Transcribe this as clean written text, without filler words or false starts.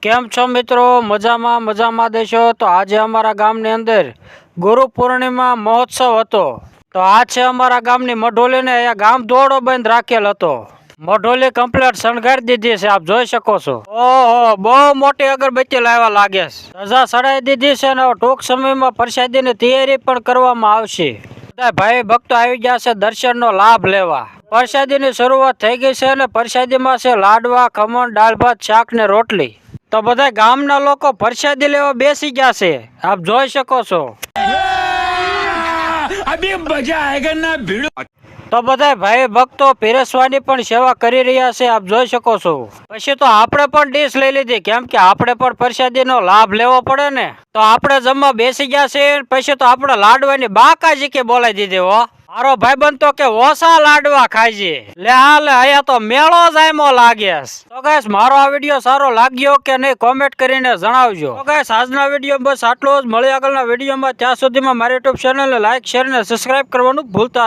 કેમ છો મિત્રો? મજામાં દેશો? તો આજે અમારા ગામની અંદર ગુરુ પૂર્ણિમા મહોત્સવ હતો। તો આ છે અમારા ગામની મઢોલીને અહીંયા ગામ દોડો બંધ રાખેલ હતો। મઢોલી કમ્પ્લીટ શણગારી દીધી છે, આપ જોઈ શકો છો। ઓહો, બહુ મોટી અગરબત્તી લાવવા લાગે છે, ધજા ચડાવી દીધી છે ને ટૂંક સમયમાં પ્રસાદીની તૈયારી પણ કરવામાં આવશે। બધા ભાઈ ભક્તો આવી ગયા છે દર્શનનો લાભ લેવા। પ્રસાદીની શરૂઆત થઈ ગઈ છે અને પ્રસાદીમાં છે લાડવા, ખમણ, દાળ ભાત, શાક ને રોટલી। તો બધા ગામના લોકો પ્રસાદી લેવા બેસી ગયા છે, આપ જોઈ શકો છો। અભી મજા આયેગા ના ભીડ। તો બધા ભાઈ ભક્તો પીરસવાની પણ સેવા કરી રહ્યા છે, આપ જોઈ શકો છો। પછી તો આપણે પણ ડીશ લઈ લીધી, કેમ કે આપણે પણ પ્રસાદીનો લાભ લેવો પડે ને। તો આપણે જમવા બેસી ગયા છે, પછી તો આપણે લાડવાની બાકાજી કે બોલાવી દીધી હો। મારો ભાઈબંધ તો કે ઓછા લાડવા ખાય લે હાલે, અહીંયા તો મેળો જાયમો લાગે। તો ગાઈસ, મારો આ વિડીયો સારો લાગ્યો કે નહીં કોમેન્ટ કરીને જણાવજો। તો ગાઈસ, આજના વિડીયો બસ આટલું જ, મળીએ આગળના વિડીયોમાં। ત્યાં સુધીમાં મારી યુટ્યુબ ચેનલને લાઈક, શેર અને સબસ્ક્રાઇબ કરવાનું ભૂલતા